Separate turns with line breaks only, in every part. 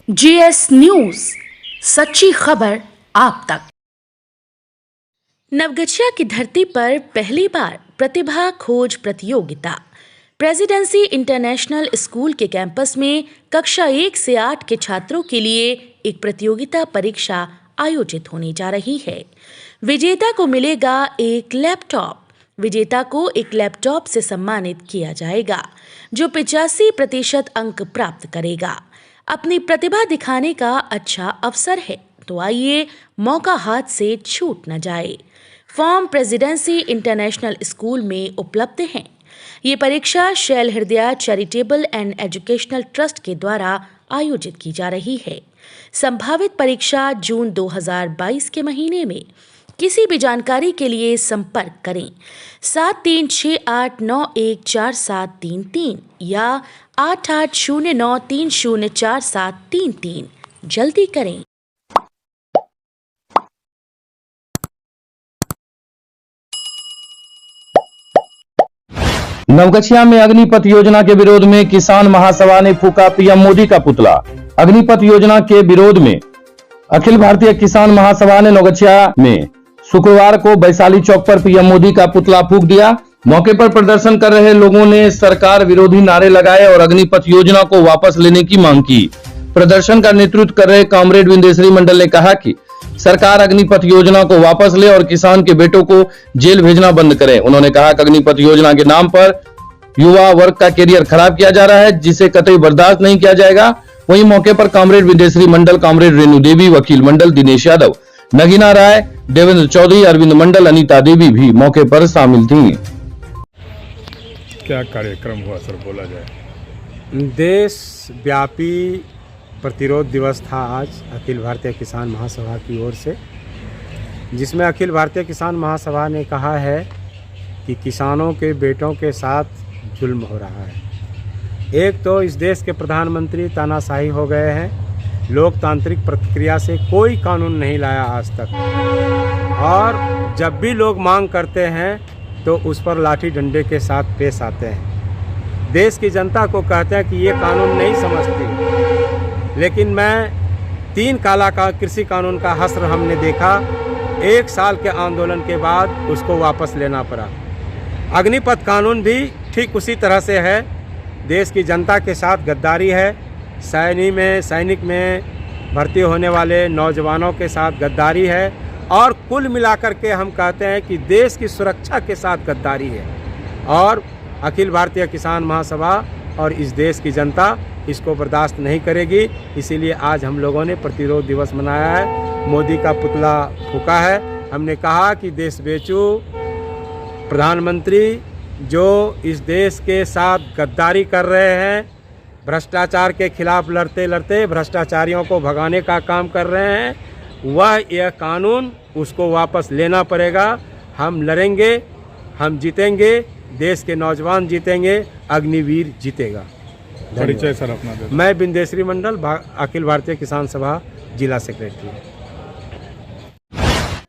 GS news, सच्ची खबर आप तक। नवगछिया की धरती पर पहली बार प्रतिभा खोज प्रतियोगिता। प्रेसिडेंसी इंटरनेशनल स्कूल के कैंपस में कक्षा 1 से 8 के छात्रों के लिए एक प्रतियोगिता परीक्षा आयोजित होने जा रही है। विजेता को मिलेगा एक लैपटॉप। विजेता को एक लैपटॉप से सम्मानित किया जाएगा जो 85% अंक प्राप्त करेगा। अपनी प्रतिभा दिखाने का अच्छा अवसर है, तो आइए मौका हाथ से छूट न जाए। फॉर्म प्रेसिडेंसी इंटरनेशनल स्कूल में उपलब्ध हैं। ये परीक्षा शैल हृदया चैरिटेबल एंड एजुकेशनल ट्रस्ट के द्वारा आयोजित की जा रही है। संभावित परीक्षा जून 2022 के महीने में। किसी भी जानकारी के लिए संपर्क करें 7368914733 या 8809304733। जल्दी करें।
नवगछिया में अग्निपथ योजना के विरोध में किसान महासभा ने फूका पीएम मोदी का पुतला। अग्निपथ योजना के विरोध में अखिल भारतीय किसान महासभा ने नवगछिया में शुक्रवार को वैशाली चौक पर पीएम मोदी का पुतला फूंक दिया। मौके पर प्रदर्शन कर रहे लोगों ने सरकार विरोधी नारे लगाए और अग्निपथ योजना को वापस लेने की मांग की। प्रदर्शन का नेतृत्व कर रहे कॉमरेड बिंदेश्वरी मंडल ने कहा कि सरकार अग्निपथ योजना को वापस ले और किसान के बेटों को जेल भेजना बंद करे। उन्होंने कहा कि अग्निपथ योजना के नाम पर युवा वर्ग का कैरियर खराब किया जा रहा है, जिसे कतई बर्दाश्त नहीं किया जाएगा। वहीं मौके पर कॉमरेड बिंदेश्वरी मंडल, कॉमरेड रेणु देवी, वकील मंडल दिनेश यादव, नगीना राय, देवेंद्र चौधरी, अरविंद मंडल, अनीता देवी भी मौके पर शामिल थीं।
क्या कार्यक्रम हुआ सर, बोला जाए?
देश व्यापी प्रतिरोध दिवस था आज अखिल भारतीय किसान महासभा की ओर से, जिसमें अखिल भारतीय किसान महासभा ने कहा है कि किसानों के बेटों के साथ जुल्म हो रहा है। एक तो इस देश के प्रधानमंत्री तानाशाही हो गए हैं, लोकतांत्रिक प्रक्रिया से कोई कानून नहीं लाया आज तक, और जब भी लोग मांग करते हैं तो उस पर लाठी डंडे के साथ पेश आते हैं। देश की जनता को कहते हैं कि ये कानून नहीं समझती, लेकिन मैं 3 काला का कृषि कानून का हस्र हमने देखा। 1 साल के आंदोलन के बाद उसको वापस लेना पड़ा। अग्निपथ कानून भी ठीक उसी तरह से है। देश की जनता के साथ गद्दारी है। सैनिक में भर्ती होने वाले नौजवानों के साथ गद्दारी है, और कुल मिलाकर के हम कहते हैं कि देश की सुरक्षा के साथ गद्दारी है। और अखिल भारतीय किसान महासभा और इस देश की जनता इसको बर्दाश्त नहीं करेगी। इसीलिए आज हम लोगों ने प्रतिरोध दिवस मनाया है, मोदी का पुतला फूंका है। हमने कहा कि देश बेचू प्रधानमंत्री जो इस देश के साथ गद्दारी कर रहे हैं, भ्रष्टाचार के खिलाफ लड़ते लड़ते भ्रष्टाचारियों को भगाने का काम कर रहे हैं, वह यह कानून उसको वापस लेना पड़ेगा। हम लड़ेंगे, हम जीतेंगे, देश के नौजवान जीतेंगे, अग्निवीर जीतेगा।
परिचय सर अपना दे।
मैं बिंदेश्वरी मंडल, अखिल भारतीय किसान सभा, जिला सेक्रेटरी।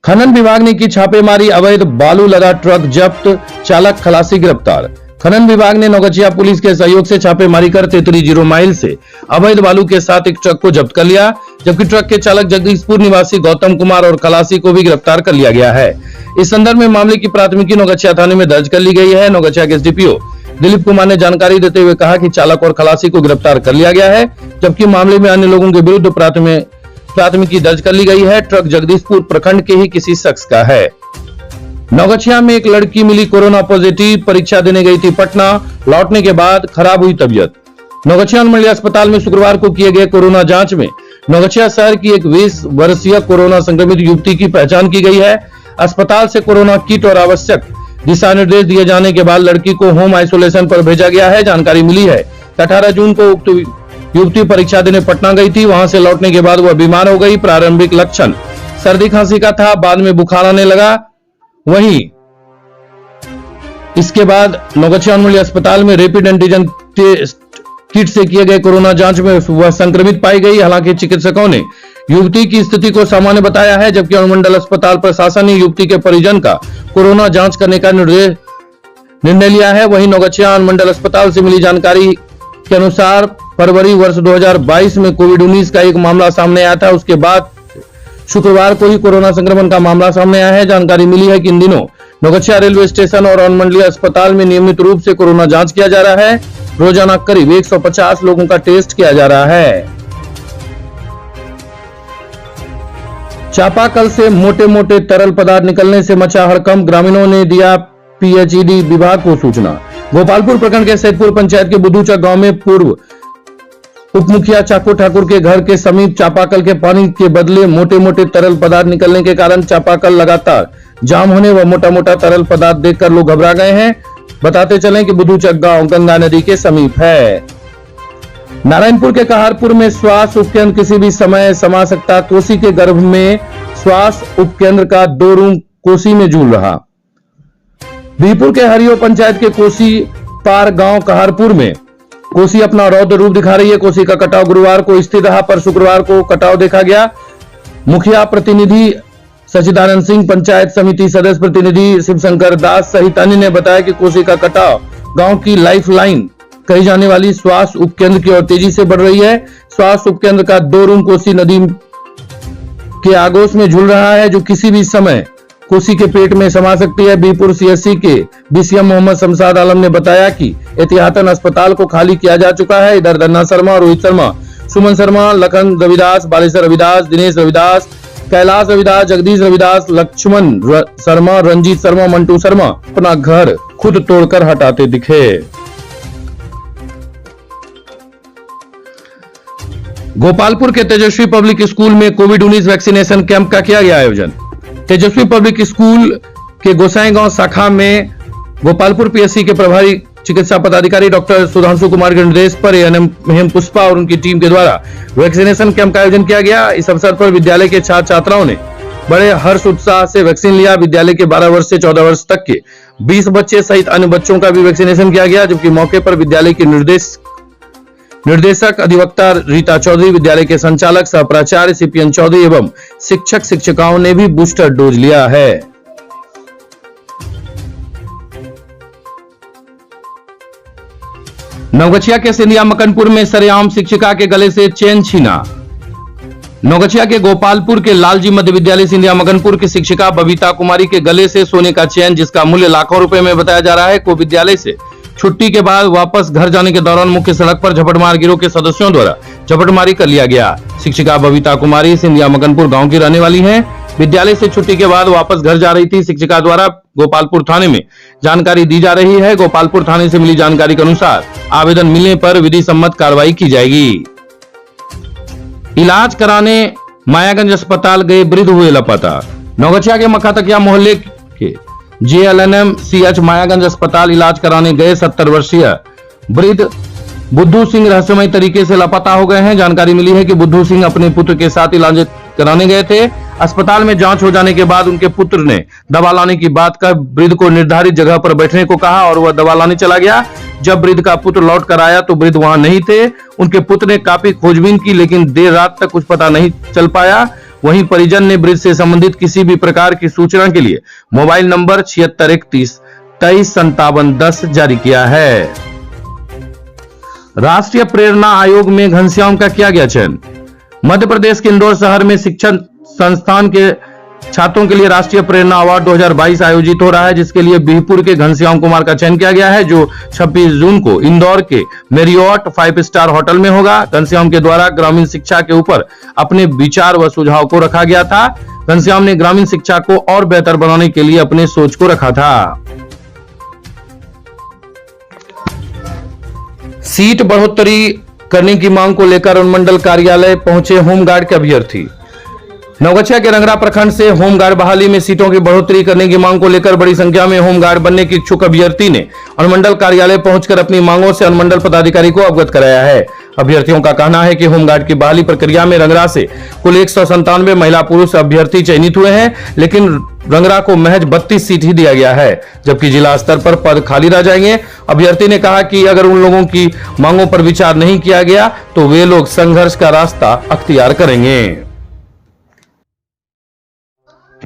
खनन विभाग ने की छापेमारी, अवैध बालू लदा ट्रक जब्त, चालक खलासी गिरफ्तार। खनन विभाग ने नवगछिया पुलिस के सहयोग से छापेमारी कर 33 माइल से अवैध बालू के साथ एक ट्रक को जब्त कर लिया, जबकि ट्रक के चालक जगदीशपुर निवासी गौतम कुमार और खलासी को भी गिरफ्तार कर लिया गया है। इस संदर्भ में मामले की प्राथमिकी नवगछिया थाने में दर्ज कर ली गई है। नवगछिया के एसडीपीओ दिलीप कुमार ने जानकारी देते हुए कहा कि चालक और खलासी को गिरफ्तार कर लिया गया है, जबकि मामले में अन्य लोगों के विरुद्ध प्राथमिकी दर्ज कर ली गई है। ट्रक जगदीशपुर प्रखंड के ही किसी शख्स का है। नवगछिया में एक लड़की मिली कोरोना पॉजिटिव, परीक्षा देने गई थी पटना, लौटने के बाद खराब हुई तबीयत। नवगछिया अनुमंडलीय अस्पताल में शुक्रवार को किए गए कोरोना जांच में नवगछिया शहर की एक 20 वर्षीय कोरोना संक्रमित युवती की पहचान की गई है। अस्पताल से कोरोना किट और आवश्यक दिशा निर्देश दिए जाने के बाद लड़की को होम आइसोलेशन पर भेजा गया है। जानकारी मिली है कि 18 जून को उक्त युवती परीक्षा देने पटना गई थी। वहां से लौटने के बाद वह बीमार हो गई। प्रारंभिक लक्षण सर्दी खांसी का था, बाद में बुखार आने लगा। वहीं इसके बाद नवगछिया अनुमंडलीय अस्पताल में रैपिड एंटीजन टेस्ट किट से किए गए कोरोना जांच में वह संक्रमित पाई गई। हालांकि चिकित्सकों ने युवती की स्थिति को सामान्य बताया है, जबकि अनुमंडल अस्पताल प्रशासन ने युवती के परिजन का कोरोना जांच करने का निर्णय लिया है। वहीं नवगछिया अनुमंडल अस्पताल से मिली जानकारी के अनुसार फरवरी वर्ष 2022 में कोविड-19 का एक मामला सामने आया था। उसके बाद शुक्रवार को ही कोरोना संक्रमण का मामला सामने आया है। जानकारी मिली है कि इन दिनों नौगछिया रेलवे स्टेशन और अनुमंडलीय अस्पताल में नियमित रूप से कोरोना जांच किया जा रहा है। रोजाना करीब 150 लोगों का टेस्ट किया जा रहा है। चापाकल से मोटे मोटे तरल पदार्थ निकलने से मचा हड़कंप, ग्रामीणों ने दिया पीएचईडी विभाग को सूचना। गोपालपुर प्रखंड के सैदपुर पंचायत के बुद्धूचक गांव में पूर्व उप मुखिया चाको ठाकुर के घर के समीप चापाकल के पानी के बदले मोटे मोटे तरल पदार्थ निकलने के कारण चापाकल लगातार जाम होने व मोटा मोटा तरल पदार्थ देखकर लोग घबरा गए हैं। बताते चलें कि बुद्धूचक गांव गंगा नदी के समीप है। नारायणपुर के कहारपुर में स्वास्थ्य उपकेंद्र किसी भी समय समा सकता। कोसी के गर्भ में स्वास्थ्य उपकेंद्र का 2 रूम कोसी में झूल रहा। बीपुर के हरियो पंचायत के कोसी पार गांव कहारपुर में कोसी अपना रौद्र रूप दिखा रही है। कोसी का कटाव गुरुवार को स्थिर रहा, पर शुक्रवार को कटाव देखा गया। मुखिया प्रतिनिधि सचिदानंद सिंह, पंचायत समिति सदस्य प्रतिनिधि शिवशंकर दास सहित अन्य ने बताया कि कोसी का कटाव गांव की लाइफ लाइन कही जाने वाली स्वास्थ्य उपकेंद्र की ओर तेजी से बढ़ रही है। स्वास्थ्य उपकेंद्र का 2 रूम कोसी नदी के आगोश में झूल रहा है, जो किसी भी समय कोसी के पेट में समा सकती है। बीपुर सीएससी के बीसीएम मोहम्मद शमशाद आलम ने बताया कि एहतियातन अस्पताल को खाली किया जा चुका है। इधर धन्ना शर्मा, रोहित शर्मा, सुमन शर्मा, लखन रविदास, बालेश्वर रविदास, दिनेश रविदास, कैलाश रविदास, जगदीश रविदास, लक्ष्मण शर्मा, रंजीत शर्मा, मंटू शर्मा अपना घर खुद तोड़कर हटाते दिखे। गोपालपुर के तेजस्वी पब्लिक स्कूल में कोविड-19 वैक्सीनेशन कैंप का किया गया आयोजन। तेजस्वी पब्लिक स्कूल के गोसाईगांव शाखा में गोपालपुर पीएससी के प्रभारी चिकित्सा पदाधिकारी डॉक्टर सुधांशु कुमार के निर्देश पर एएनएम हेम पुष्पा और उनकी टीम के द्वारा वैक्सीनेशन कैंप का आयोजन किया गया। इस अवसर पर विद्यालय के छात्र छात्राओं ने बड़े हर्ष उत्साह से वैक्सीन लिया। विद्यालय के 12 वर्ष से 14 वर्ष तक के 20 बच्चे सहित अन्य बच्चों का भी वैक्सीनेशन किया गया, जबकि मौके पर विद्यालय के निर्देशक अधिवक्ता रीता चौधरी, विद्यालय के संचालक सह प्राचार्य सीपीएन चौधरी एवं शिक्षक शिक्षिकाओं ने भी बूस्टर डोज लिया है। नवगछिया के सिंधिया मकनपुर में सरेआम शिक्षिका के गले से चेन छीना। नवगछिया के गोपालपुर के लालजी मध्य विद्यालय सिंधिया मकनपुर की शिक्षिका बबीता कुमारी के गले से सोने का चेन, जिसका मूल्य लाखों रुपए में बताया जा रहा है, को विद्यालय से छुट्टी के बाद वापस घर जाने के दौरान मुख्य सड़क पर झपटमार गिरोह के सदस्यों द्वारा झपटमारी कर लिया गया। शिक्षिका बबीता कुमारी सिंधिया मकनपुर गांव की रहने वाली हैं। विद्यालय से छुट्टी के बाद वापस घर जा रही थी। शिक्षिका द्वारा गोपालपुर थाने में जानकारी दी जा रही है। गोपालपुर थाने से मिली जानकारी के अनुसार आवेदन मिलने पर विधि सम्मत कार्रवाई की जाएगी। इलाज कराने मायागंज अस्पताल गए वृद्ध हुए लापता। नवगछिया के मखातकिया मोहल्ले के जेएलएनएम सीएच मायागंज अस्पताल इलाज कराने गए 70 वर्षीय वृद्ध बुद्धू सिंह रहस्यमय तरीके से लापता हो गए हैं। जानकारी मिली है कि बुद्धू सिंह अपने पुत्र के साथ इलाज कराने गए थे। अस्पताल में जांच हो जाने के बाद उनके पुत्र ने दवा लाने की बात कर वृद्ध को निर्धारित जगह पर बैठने को कहा और वह दवा लाने चला गया। जब वृद्ध का पुत्र लौट कर आया तो वृद्ध वहां नहीं थे। उनके पुत्र ने काफी खोजबीन की, लेकिन देर रात तक कुछ पता नहीं चल पाया। वहीं परिजन ने वृद्ध से संबंधित किसी भी प्रकार की सूचना के लिए मोबाइल नंबर 7631 235710 जारी किया है। राष्ट्रीय प्रेरणा आयोग में घनश्याम का किया गया चयन। मध्य प्रदेश के इंदौर शहर में शिक्षण संस्थान के छात्रों के लिए राष्ट्रीय प्रेरणा अवार्ड 2022 आयोजित हो रहा है, जिसके लिए बिहपुर के घनश्याम कुमार का चयन किया गया है, जो 26 जून को इंदौर के मेरियट 5 स्टार होटल में होगा। घनश्याम के द्वारा ग्रामीण शिक्षा के ऊपर अपने विचार व सुझाव को रखा गया था। घनश्याम ने ग्रामीण शिक्षा को और बेहतर बनाने के लिए अपने सोच को रखा था। सीट बढ़ोतरी करने की मांग को लेकर अनुमंडल कार्यालय पहुंचे होमगार्ड के अभ्यर्थी। नवगछिया के रंगरा प्रखंड से होमगार्ड बहाली में सीटों की बढ़ोतरी करने की मांग को लेकर बड़ी संख्या में होमगार्ड बनने की इच्छुक अभ्यर्थी ने अनुमंडल कार्यालय पहुंचकर अपनी मांगों से अनुमंडल पदाधिकारी को अवगत कराया है। अभ्यर्थियों का कहना है कि होमगार्ड की बहाली प्रक्रिया में रंगरा से कुल 197 महिला पुरुष अभ्यर्थी चयनित हुए हैं, लेकिन रंगरा को महज 32 सीट ही दिया गया है, जबकि जिला स्तर पर पद खाली रह जाएंगे। अभ्यर्थी ने कहा कि अगर उन लोगों की मांगों पर विचार नहीं किया गया तो वे लोग संघर्ष का रास्ता अख्तियार करेंगे।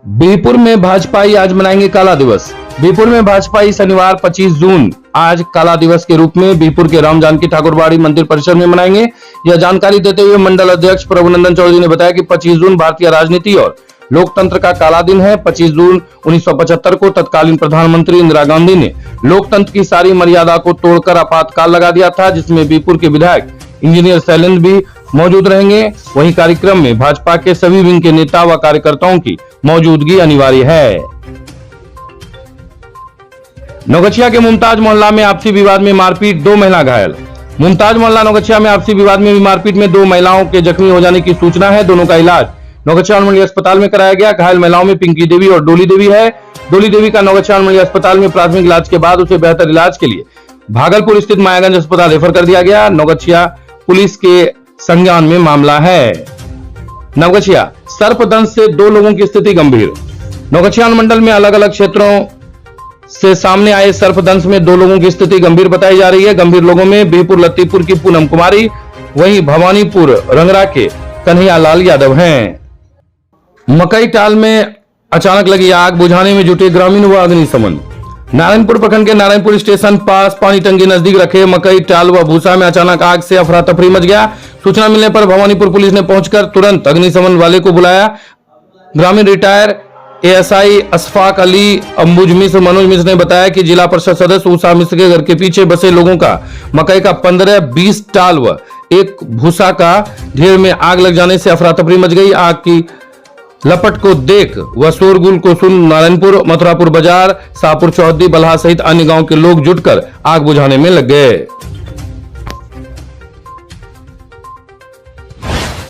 बीरपुर में भाजपाई आज मनाएंगे काला दिवस। बीहपुर में भाजपाई शनिवार 25 जून आज काला दिवस के रूप में बीहपुर के राम जानकी ठाकुरबाड़ी मंदिर परिसर में मनाएंगे। यह जानकारी देते हुए मंडल अध्यक्ष प्रभुनंदन चौधरी ने बताया कि 25 जून भारतीय राजनीति और लोकतंत्र का काला दिन है। 25 जून 1975 को तत्कालीन प्रधानमंत्री इंदिरा गांधी ने लोकतंत्र की सारी मर्यादा को तोड़कर आपातकाल लगा दिया था, जिसमें बीहपुर के विधायक इंजीनियर शैलेंद्र भी मौजूद रहेंगे। वहीं कार्यक्रम में भाजपा के सभी विंग के नेता व कार्यकर्ताओं की मौजूदगी अनिवार्य है। नौगछिया के मुमताज मोहल्ला में आपसी विवाद में मारपीट, 2 महिला घायल। मुमताज मोहल्ला नौगछिया में आपसी विवाद में मारपीट में 2 महिलाओं के जख्मी हो जाने की सूचना है। दोनों का इलाज नौगछिया अनुमंडलीय अस्पताल में कराया गया। घायल महिलाओं में पिंकी देवी और डोली देवी है। डोली देवी का नौगछिया अनुमंडलीय अस्पताल में प्राथमिक इलाज के बाद उसे बेहतर इलाज के लिए भागलपुर स्थित मायागंज अस्पताल रेफर कर दिया गया। नौगछिया पुलिस के संज्ञान में मामला है। नौगछिया सर्पदंश से 2 लोगों की स्थिति गंभीर। नौगछिया अनुमंडल में अलग अलग क्षेत्रों से सामने आए सर्पदंश में 2 लोगों की स्थिति गंभीर बताई जा रही है। गंभीर लोगों में बीहपुर लतीपुर की पूनम कुमारी, वहीं भवानीपुर रंगरा के कन्हैया लाल यादव हैं। मकई टाल में अचानक लगी आग, बुझाने में जुटे ग्रामीण व अग्निशमन। नारायणपुर प्रखंड के नारायणपुर स्टेशन पास पानी टंकी नजदीक रखे मकई टाल व भूसा में अचानक आग से अफरा तफरी मच गया। सूचना मिलने पर भवानीपुर पुलिस ने पहुंचकर तुरंत अग्निशमन वाले को बुलाया। ग्रामीण रिटायर एएसआई अशफाक अली, अंबुज मिश्र, मनोज मिश्र ने बताया कि जिला परिषद सदस्य उषा मिश्र के घर के पीछे बसे लोगों का मकई का 15-20 टाल व एक भूसा का ढेर में आग लग जाने से अफरा तफरी मच गई। आग की लपट को देख व शोरगुल को सुन नारायणपुर, मथुरापुर बाजार, शाहपुर चौहद्दी, बल्हा सहित अन्य गांव के लोग जुटकर आग बुझाने में लग गए।